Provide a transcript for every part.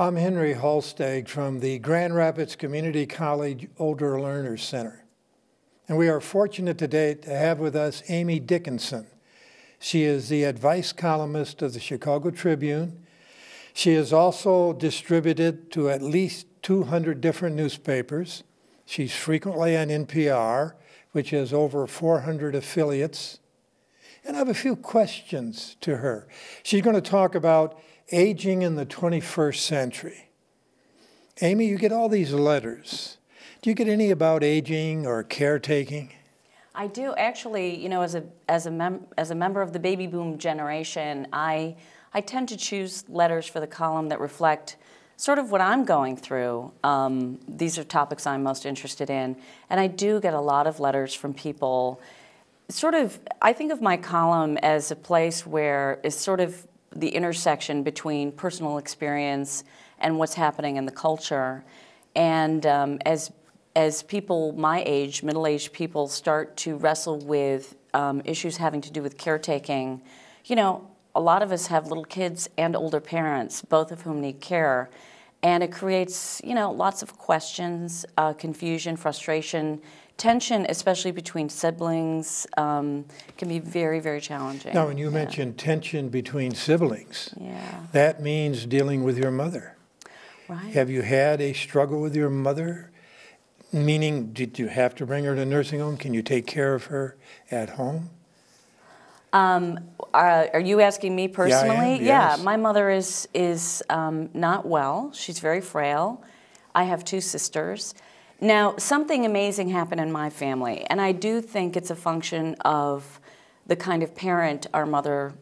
I'm Henry Holstege from the Grand Rapids Community College Older Learners Center. And we are fortunate today to have with us Amy Dickinson. She is the advice columnist of the Chicago Tribune. She is also distributed to at least 200 different newspapers. She's frequently on NPR, which has over 400 affiliates. And I have a few questions to her. She's going to talk about aging in the 21st century. Amy, you get all these letters. Do you get any about aging or caretaking? I do. Actually, you know, as a member of the baby boom generation, I tend to choose letters for the column that reflect sort of what I'm going through. These are topics I'm most interested in. And I do get a lot of letters from people. Sort of, I think of my column as a place where it's sort of the intersection between personal experience and what's happening in the culture. And as people my age, middle-aged people, start to wrestle with issues having to do with caretaking, you know, a lot of us have little kids and older parents, both of whom need care. And it creates, you know, lots of questions, confusion, frustration, tension, especially between siblings, can be very, very challenging. Now, when you mentioned tension between siblings, yeah, that means dealing with your mother. right. Have you had a struggle with your mother? Meaning, did you have to bring her to nursing home? Can you take care of her at home? Are you asking me personally? Yeah, I am, yes. Yeah, my mother is not well. She's very frail. I have two sisters. Now, something amazing happened in my family, and I do think it's a function of the kind of parent our mother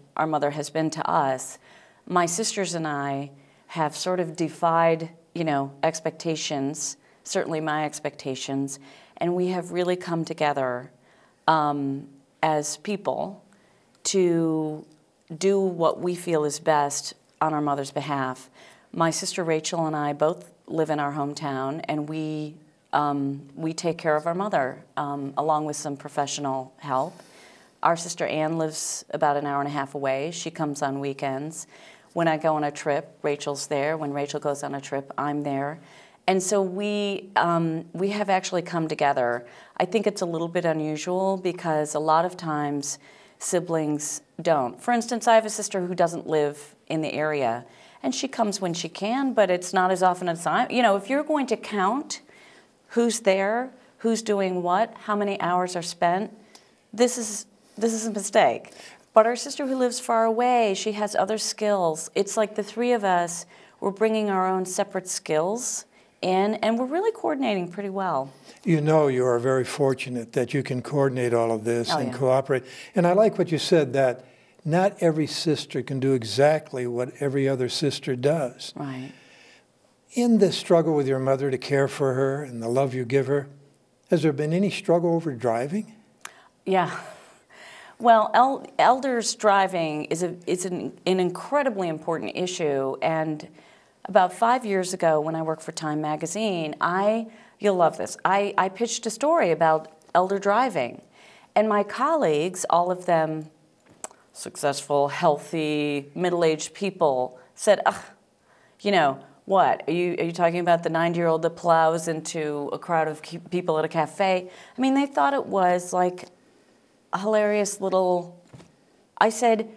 has been to us. My sisters and I have sort of defied, you know, expectations, certainly my expectations, and we have really come together as people to do what we feel is best on our mother's behalf. My sister Rachel and I both live in our hometown, and we take care of our mother along with some professional help. Our sister Ann lives about an hour and a half away. She comes on weekends. When I go on a trip, Rachel's there. When Rachel goes on a trip, I'm there. And so we have actually come together. I think it's a little bit unusual because a lot of times siblings don't. For instance, I have a sister who doesn't live in the area, and she comes when she can, but it's not as often as I. You know, if you're going to count who's there, who's doing what, how many hours are spent, this is a mistake. But our sister who lives far away, she has other skills. It's like the three of us, we're bringing our own separate skills in, and we're really coordinating pretty well. You know, you are very fortunate that you can coordinate all of this and cooperate. And I like what you said, that not every sister can do exactly what every other sister does. Right. In the struggle with your mother to care for her and the love you give her, has there been any struggle over driving? Yeah. Well, elders driving is an incredibly important issue. And about 5 years ago, when I worked for Time magazine, you'll love this, I pitched a story about elder driving. And my colleagues, all of them successful, healthy, middle-aged people, said, ugh, you know, what? Are you talking about the 90-year-old that plows into a crowd of people at a cafe? I mean, they thought it was like a hilarious little... I said,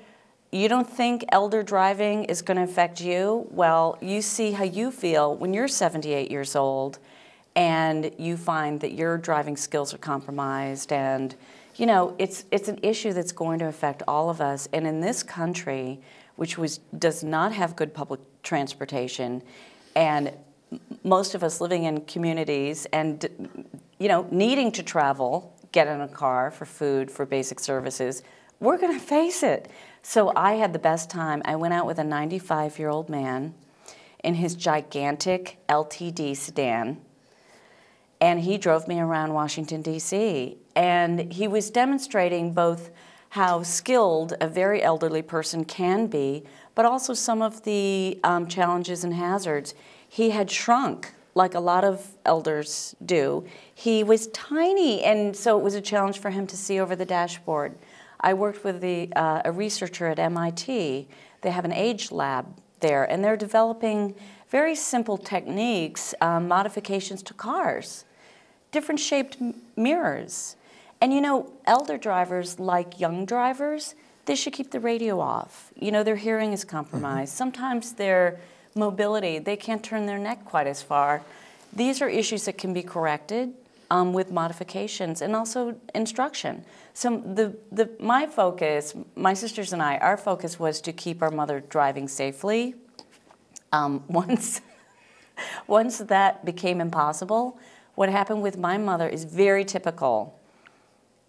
you don't think elder driving is going to affect you? Well, you see how you feel when you're 78 years old and you find that your driving skills are compromised, and you know, it's an issue that's going to affect all of us. And in this country, which does not have good public transportation, and most of us living in communities and, you know, needing to travel, get in a car for food, for basic services, we're going to face it. So I had the best time. I went out with a 95-year-old man in his gigantic LTD sedan, and he drove me around Washington, D.C. And he was demonstrating both how skilled a very elderly person can be, but also some of the challenges and hazards. He had shrunk, like a lot of elders do. He was tiny, and so it was a challenge for him to see over the dashboard. I worked with a researcher at MIT. They have an age lab there, and they're developing very simple techniques, modifications to cars, different shaped mirrors. And you know, elder drivers, like young drivers, they should keep the radio off. You know, their hearing is compromised. Sometimes their mobility, they can't turn their neck quite as far. These are issues that can be corrected with modifications and also instruction. So my focus, my sisters and I, our focus was to keep our mother driving safely. Once that became impossible, what happened with my mother is very typical.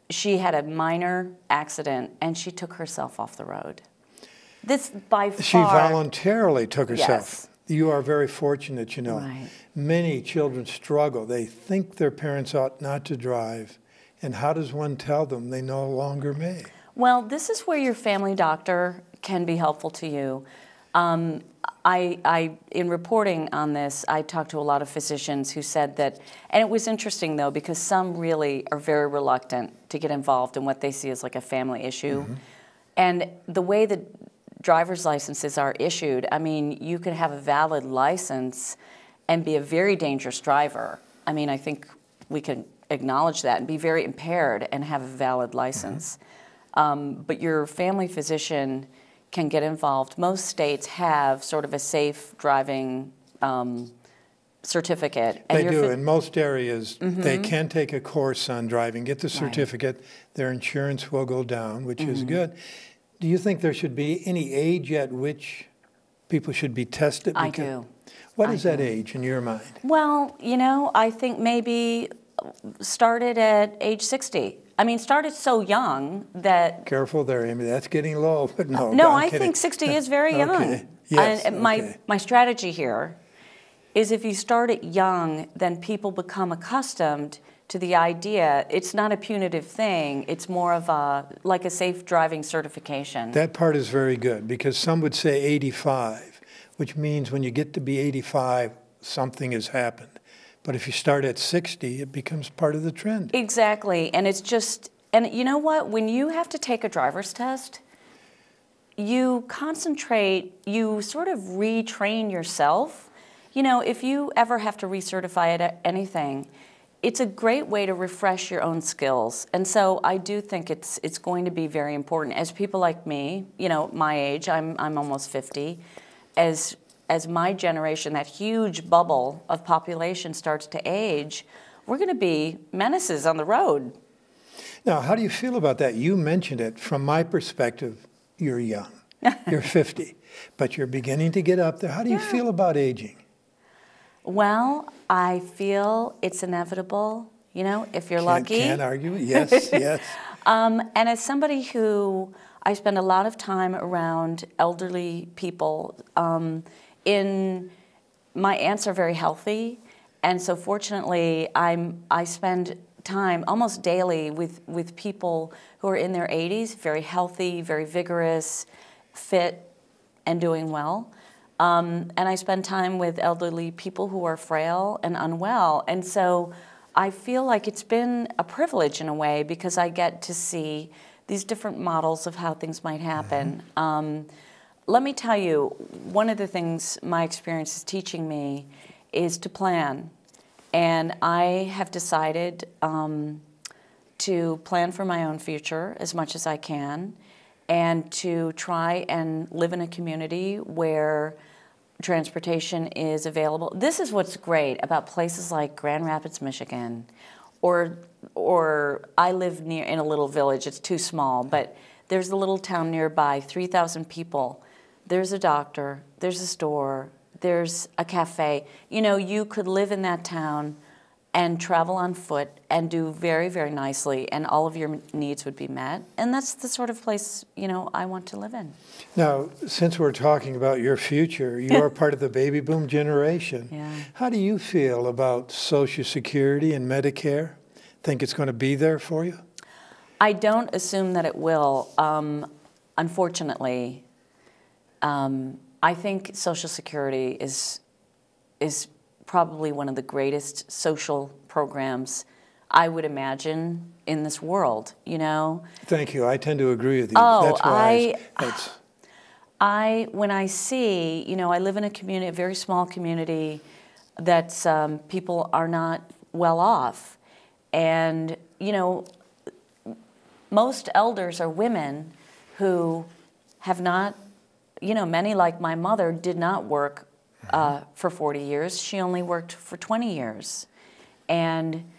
She had a minor accident and she took herself off the road. This by far. She voluntarily took herself. Yes. You are very fortunate, you know. Right. Many children struggle. They think their parents ought not to drive. And how does one tell them they no longer may? Well, this is where your family doctor can be helpful to you. In reporting on this, I talked to a lot of physicians who said that, and it was interesting though, because some really are very reluctant to get involved in what they see as like a family issue. And the way that driver's licenses are issued, I mean, you could have a valid license and be a very dangerous driver. I mean, I think we can acknowledge that and be very impaired and have a valid license. But your family physician can get involved. Most states have sort of a safe driving certificate. And they do. In most areas, they can take a course on driving, get the certificate. Right. Their insurance will go down, which is good. Do you think there should be any age at which people should be tested? I do. What is that age in your mind? Well, you know, I think maybe started at age 60. I mean, started so young that... Careful there, Amy. That's getting low, but no. No, I think 60 is very young. Okay. Yes, and my strategy here is if you start it young, then people become accustomed to the idea. It's not a punitive thing. It's more of like a safe driving certification. That part is very good, because some would say 85, which means when you get to be 85, something has happened. But if you start at 60, it becomes part of the trend. Exactly. And it's just, and you know what? When you have to take a driver's test, you concentrate, you sort of retrain yourself. You know, if you ever have to recertify at anything, it's a great way to refresh your own skills. And so I do think it's going to be very important. As people like me, you know, my age, I'm almost 50, as my generation, that huge bubble of population starts to age, we're going to be menaces on the road. Now, how do you feel about that? You mentioned it. From my perspective, you're young. You're 50, but you're beginning to get up there. How do you feel about aging? Well, I feel it's inevitable, you know, if you're lucky. Can't argue. Yes, yes. And as somebody who, I spend a lot of time around elderly people, my aunts are very healthy, and so fortunately I spend time almost daily with people who are in their 80s, very healthy, very vigorous, fit, and doing well. And I spend time with elderly people who are frail and unwell, and so I feel like it's been a privilege in a way, because I get to see these different models of how things might happen. Let me tell you, one of the things my experience is teaching me is to plan. And I have decided to plan for my own future as much as I can, and to try and live in a community where transportation is available. This is what's great about places like Grand Rapids, Michigan, or I live in a little village. It's too small, but there's a little town nearby, 3,000 people. There's a doctor, there's a store, there's a cafe. You know, you could live in that town and travel on foot and do very, very nicely, and all of your needs would be met. And that's the sort of place, you know, I want to live in. Now, since we're talking about your future, you are part of the baby boom generation. Yeah. How do you feel about Social Security and Medicare? Think it's going to be there for you? I don't assume that it will. Unfortunately, I think Social Security is probably one of the greatest social programs I would imagine in this world, you know? Thank you. I tend to agree with you. Oh, That's why when I see, you know, I live in a community, a very small community, that's people are not well off. And, you know, most elders are women who have not, you know, many like my mother did not work for 40 years. She only worked for 20 years. And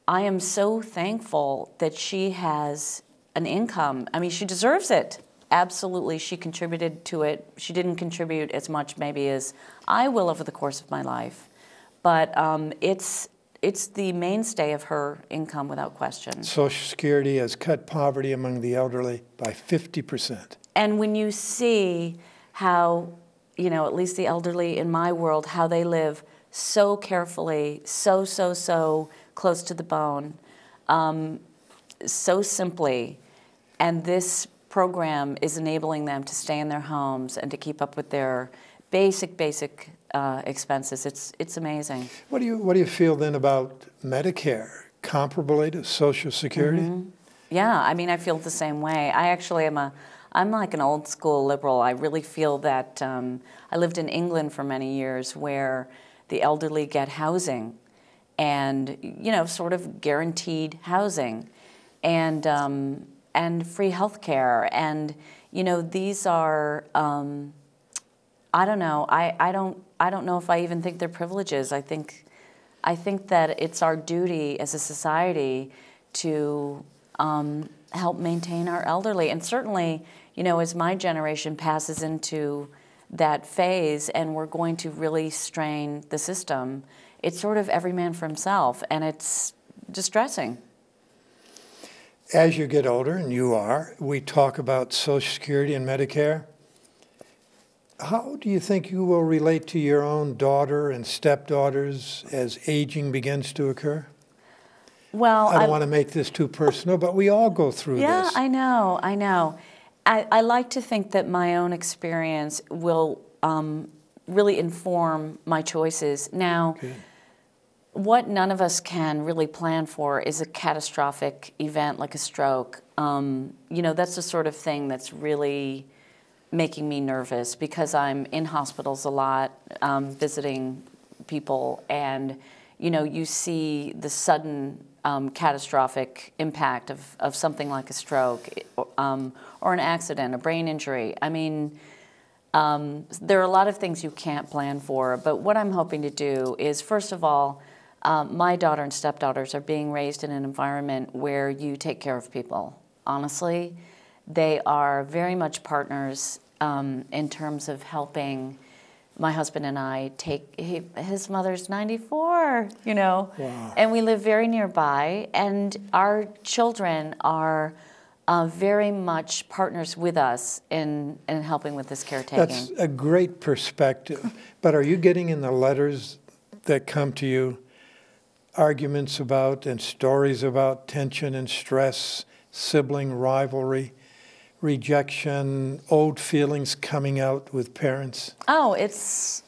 I am so thankful that she has an income. I mean, she deserves it. Absolutely, she contributed to it. She didn't contribute as much maybe as I will over the course of my life. But it's the mainstay of her income without question. Social Security has cut poverty among the elderly by 50%. And when you see how, you know, at least the elderly in my world, how they live so carefully, so close to the bone, so simply, and this program is enabling them to stay in their homes and to keep up with their basic expenses. It's amazing. What do you feel then about Medicare, comparably to Social Security? Mm-hmm. Yeah, I mean, I feel the same way. I actually I'm like an old school liberal. I really feel that I lived in England for many years where the elderly get housing and, you know, sort of guaranteed housing and free health care. And, you know, these are, I don't know, I don't know if I even think they're privileges. I think that it's our duty as a society to help maintain our elderly. And certainly, you know, as my generation passes into that phase and we're going to really strain the system, it's sort of every man for himself, and it's distressing. As you get older, and you are, we talk about Social Security and Medicare. How do you think you will relate to your own daughter and stepdaughters as aging begins to occur? Well, I don't want to make this too personal, but we all go through this. Yeah, I know. I like to think that my own experience will really inform my choices. Now, Good. What none of us can really plan for is a catastrophic event like a stroke. You know, that's the sort of thing that's really making me nervous because I'm in hospitals a lot, visiting people, and, you know, you see the sudden catastrophic impact of something like a stroke or an accident, a brain injury. I mean, there are a lot of things you can't plan for, but what I'm hoping to do is, first of all, my daughter and stepdaughters are being raised in an environment where you take care of people. Honestly, they are very much partners in terms of helping my husband and I take, his mother's 94, you know, wow. And we live very nearby, and our children are very much partners with us in helping with this caretaking. That's a great perspective. But are you getting in the letters that come to you arguments about and stories about tension and stress, sibling rivalry, rejection, old feelings coming out with parents? Oh, it's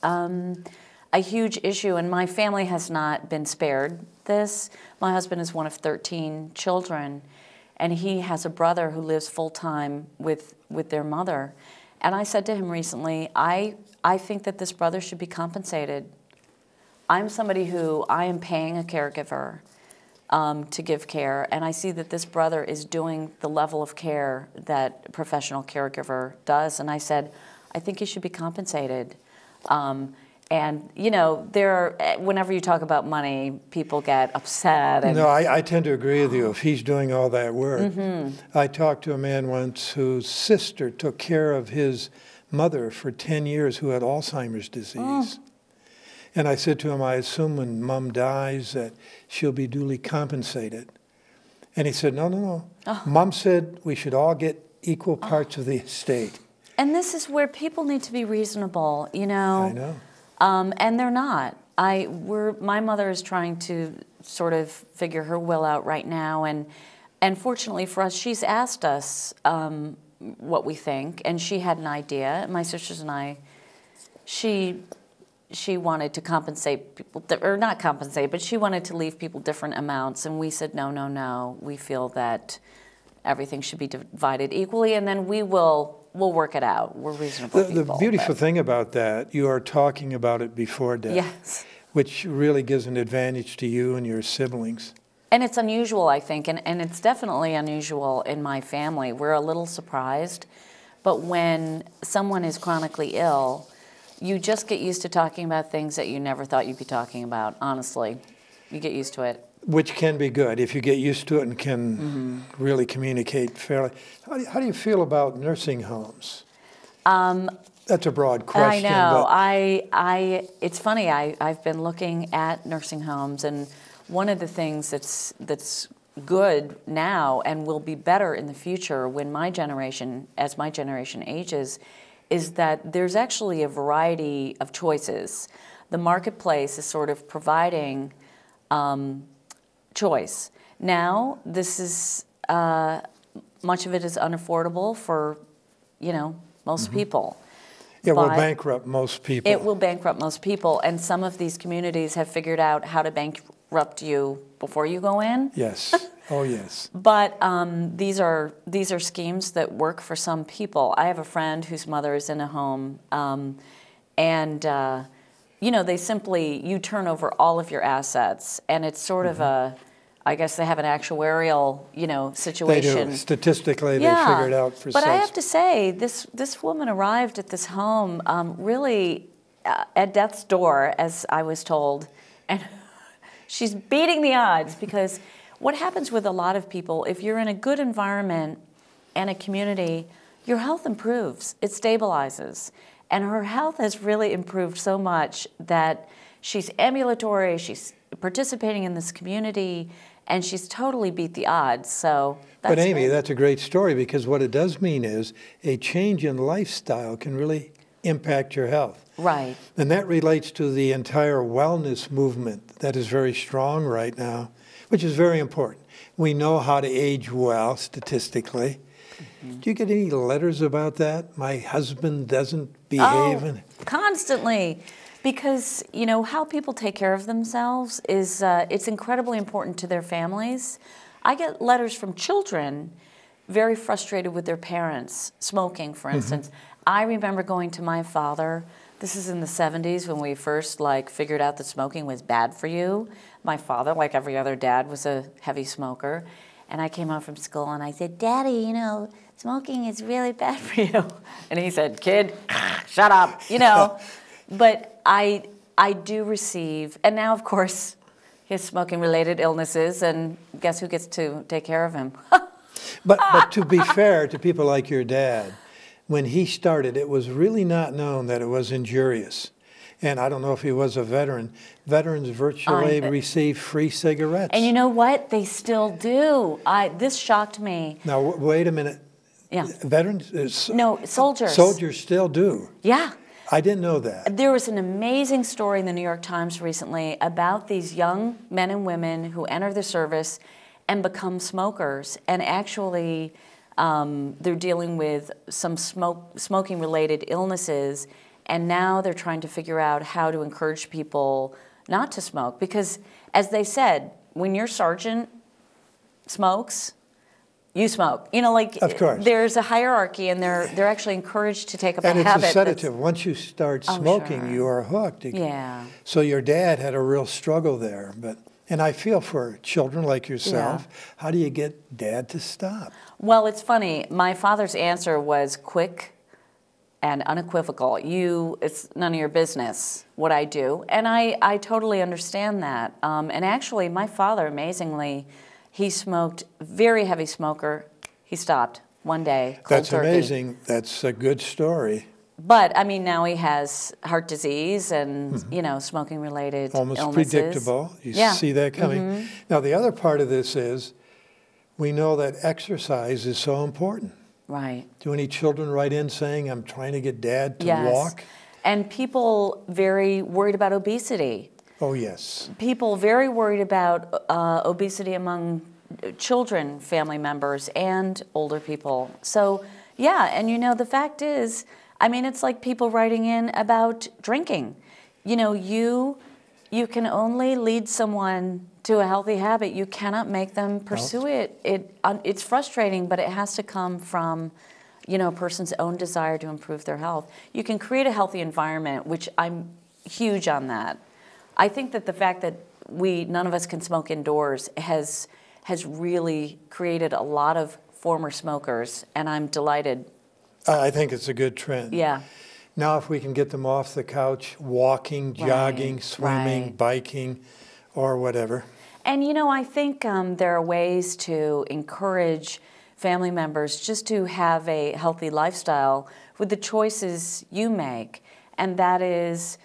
a huge issue, and my family has not been spared this. My husband is one of 13 children, and he has a brother who lives full-time with their mother. And I said to him recently, I think that this brother should be compensated. I'm somebody who I am paying a caregiver to give care, and I see that this brother is doing the level of care that a professional caregiver does, and I said, I think he should be compensated. And, you know, whenever you talk about money, people get upset. And, no, I tend to agree with you if he's doing all that work. Mm-hmm. I talked to a man once whose sister took care of his mother for 10 years who had Alzheimer's disease. Oh. And I said to him, I assume when Mom dies that she'll be duly compensated. And he said, no. Oh. Mom said we should all get equal parts of the estate. And this is where people need to be reasonable, you know. I know. And they're not. My mother is trying to sort of figure her will out right now, and fortunately for us, she's asked us what we think, and she had an idea. My sisters and I, she wanted to compensate people, or not compensate, but she wanted to leave people different amounts, and we said no. We feel that everything should be divided equally, and then we will we'll work it out. We're reasonable people. The beautiful thing about that, you are talking about it before death. Yes. Which really gives an advantage to you and your siblings. And it's unusual, I think, and it's definitely unusual in my family. We're a little surprised, but when someone is chronically ill, you just get used to talking about things that you never thought you'd be talking about, honestly. You get used to it. Which can be good if you get used to it and can really communicate fairly. How do you feel about nursing homes? That's a broad question. I know. It's funny. I've been looking at nursing homes, and one of the things that's good now and will be better in the future when as my generation ages, is that there's actually a variety of choices. The marketplace is sort of providing choice. Now, this is much of it is unaffordable for, most people. It will bankrupt most people. It will bankrupt most people, and some of these communities have figured out how to bankrupt you before you go in. Yes. Oh, yes. But these are schemes that work for some people. I have a friend whose mother is in a home, and they simply, you turn over all of your assets, and it's sort of I guess they have an actuarial, situation. They do. Statistically, they figure it out for But I have to say, this woman arrived at this home really at death's door, as I was told, and she's beating the odds, because what happens with a lot of people, if you're in a good environment and a community, your health improves. It stabilizes. And her health has really improved so much that she's ambulatory, she's participating in this community, and she's totally beat the odds. So that's But Amy, that's a great story, because what it does mean is a change in lifestyle can really impact your health. Right. And that relates to the entire wellness movement that is very strong right now, which is very important. We know how to age well statistically. Do you get any letters about that? My husband doesn't behave. Constantly. Because, how people take care of themselves is, it's incredibly important to their families. I get letters from children very frustrated with their parents, smoking, for instance. I remember going to my father, this is in the 70s when we first figured out that smoking was bad for you. My father, like every other dad, was a heavy smoker. And I came home from school and I said, Daddy, smoking is really bad for you. And he said, kid, shut up, But I do receive, and now, of course, he has smoking-related illnesses, and guess who gets to take care of him? But to be fair to people like your dad, when he started, it was really not known that it was injurious. And I don't know if he was a veteran. Veterans virtually receive free cigarettes. And you know what? They still do. This shocked me. Now, wait a minute. Yeah. Veterans? No, soldiers. Soldiers still do. Yeah. I didn't know that. There was an amazing story in the New York Times recently about these young men and women who enter the service and become smokers. And actually, they're dealing with some smoking-related illnesses. And now they're trying to figure out how to encourage people not to smoke. Because, as they said, when your sergeant smokes, you smoke. Of course. There's a hierarchy, and they're actually encouraged to take up a habit. And it's a sedative. Once you start smoking, you are hooked. Yeah. So your dad had a real struggle there. And I feel for children like yourself. Yeah. How do you get dad to stop? Well, it's funny. My father's answer was quick and unequivocal. It's none of your business what I do. And I totally understand that. And actually, my father, amazingly, he smoked, very heavy smoker. He stopped one day, cold That's turkey. amazing. That's a good story. But, now he has heart disease and, smoking-related illnesses. Almost predictable. You see that coming. Now, the other part of this is we know that exercise is so important. Right. Do any children write in saying, I'm trying to get dad to walk? And people very worried about obesity. Oh, yes. People very worried about obesity among children, family members, and older people. So, and the fact is, it's like people writing in about drinking. You can only lead someone to a healthy habit. You cannot make them pursue it. It's frustrating, but it has to come from you know, a person's own desire to improve their health. You can create a healthy environment, which I'm huge on that. I think that the fact that none of us can smoke indoors has really created a lot of former smokers, and I'm delighted. I think it's a good trend. Yeah. Now if we can get them off the couch, walking, jogging, swimming, biking, or whatever. And you know, I think there are ways to encourage family members just to have a healthy lifestyle with the choices you make. And that is,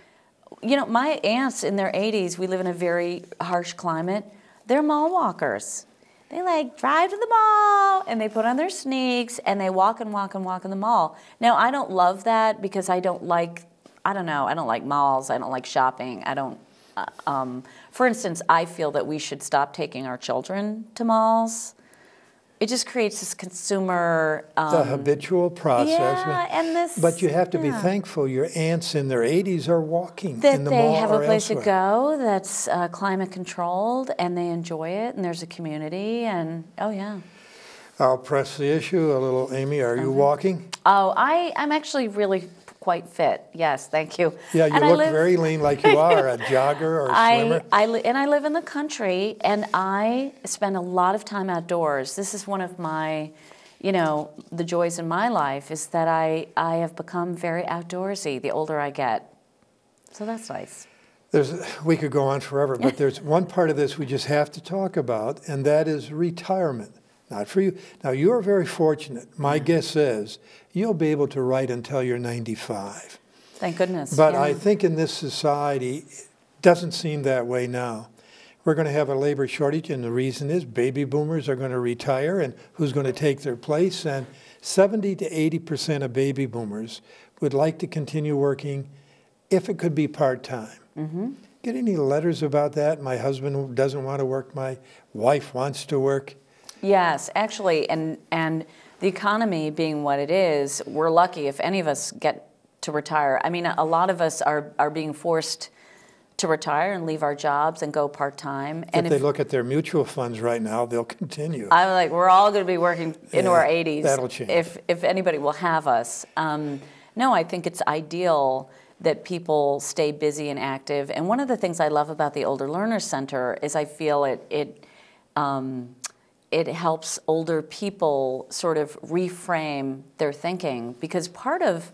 you know, my aunts in their 80s, we live in a very harsh climate, they're mall walkers. They like drive to the mall and they put on their sneaks and they walk and walk and walk in the mall. Now, I don't love that because I don't like malls, I don't like shopping, I don't, for instance, I feel that we should stop taking our children to malls. It just creates this consumer... the habitual process. Yeah, and this... But you have to be thankful your aunts in their 80s are walking in the mall or That they have a place elsewhere. to go that's climate controlled and they enjoy it and there's a community and, oh yeah. I'll press the issue a little. Amy, are you walking? Oh, I'm actually really quite fit. Yes, thank you. Yeah, you look very lean like you are, a jogger or a swimmer. And I live in the country, and I spend a lot of time outdoors. This is one of my, you know, the joys in my life is that I have become very outdoorsy the older I get. So that's nice. We could go on forever, but there's one part of this we just have to talk about, and that is retirement. Not for you. Now, you're very fortunate. My guess is you'll be able to write until you're 95. Thank goodness. But I think in this society, it doesn't seem that way now. We're going to have a labor shortage, and the reason is baby boomers are going to retire, and who's going to take their place? And 70 to 80% of baby boomers would like to continue working if it could be part-time. Mm-hmm. Get any letters about that? My husband doesn't want to work. My wife wants to work. Yes, actually, and the economy being what it is, we're lucky if any of us get to retire. I mean, a lot of us are being forced to retire and leave our jobs and go part-time. And if they look at their mutual funds right now, they'll continue. I'm like, we're all going to be working into our 80s. That'll change. If anybody will have us. No, I think it's ideal that people stay busy and active. And one of the things I love about the Older Learners Center is I feel it helps older people sort of reframe their thinking, because part of,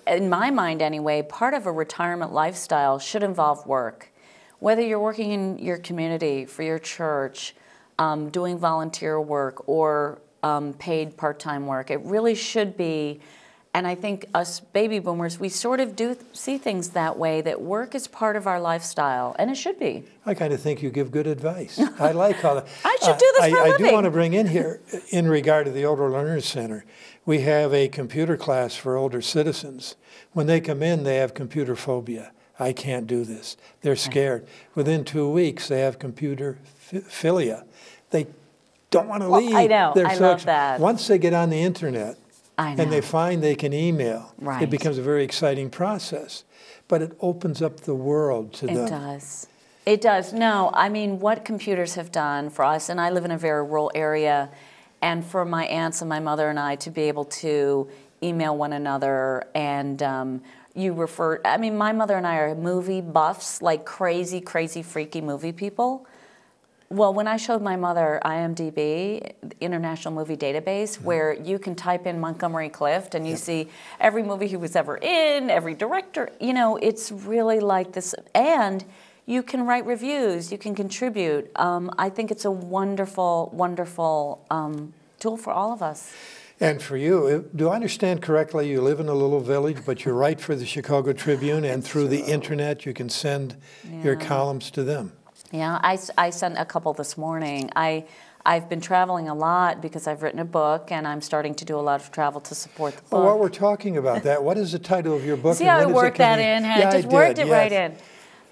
in my mind anyway, part of a retirement lifestyle should involve work. Whether you're working in your community, for your church, doing volunteer work, or paid part-time work, it really should be. And I think us baby boomers, we sort of do see things that way, that work is part of our lifestyle, and it should be. I kind of think you give good advice. I like how that. I should do this for a living. I do want to bring in here, in regard to the Older Learners Center, we have a computer class for older citizens. When they come in, they have computer phobia. I can't do this. They're scared. Within 2 weeks, they have computer philia. They don't want to leave. I know. I love that. Once they get on the internet, I know. and they find they can email, right. It becomes a very exciting process. But it opens up the world to them. It does. It does. No, I mean, what computers have done for us, and I live in a very rural area, and for my aunts and my mother and I to be able to email one another, and I mean, my mother and I are movie buffs, like crazy, crazy, freaky movie people. Well, when I showed my mother IMDb, the International Movie Database, where you can type in Montgomery Clift and you see every movie he was ever in, every director, you know, it's really like this. And you can write reviews, you can contribute. I think it's a wonderful, wonderful tool for all of us. And for you, do I understand correctly, you live in a little village, but you write for the Chicago Tribune, and through the internet you can send your columns to them? Yeah, I sent a couple this morning. I've been traveling a lot because I've written a book, and I'm starting to do a lot of travel to support the book. Well, while we're talking about that, what is the title of your book? See how I worked that in? Yeah, I just worked it right in.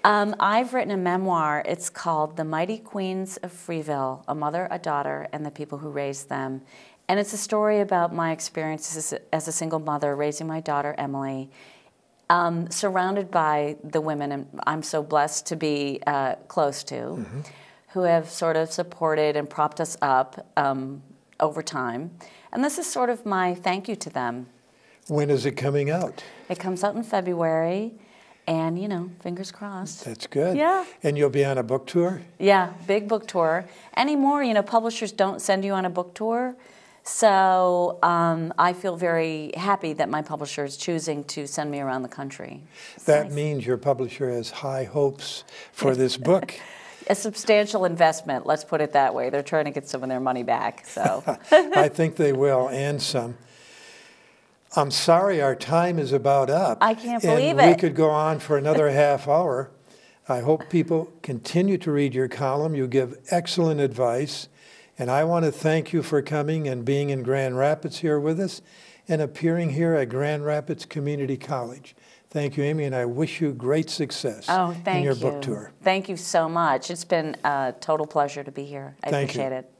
I've written a memoir. It's called The Mighty Queens of Freeville, A Mother, a Daughter, and the People Who Raised Them. And it's a story about my experiences as a single mother raising my daughter, Emily, surrounded by the women, and I'm so blessed to be close to, who have sort of supported and propped us up over time. And this is sort of my thank you to them. When is it coming out? It comes out in February, and, you know, fingers crossed. That's good. Yeah. And you'll be on a book tour? Yeah, big book tour. Anymore, you know, publishers don't send you on a book tour. So I feel very happy that my publisher is choosing to send me around the country. That means your publisher has high hopes for this book. A substantial investment, let's put it that way. They're trying to get some of their money back. So I think they will, and some. I'm sorry, our time is about up. I can't believe and it. We could go on for another half hour. I hope people continue to read your column. You give excellent advice. And I want to thank you for coming and being in Grand Rapids here with us and appearing here at Grand Rapids Community College. Thank you, Amy, and I wish you great success in your book tour. Thank you so much. It's been a total pleasure to be here. I appreciate it.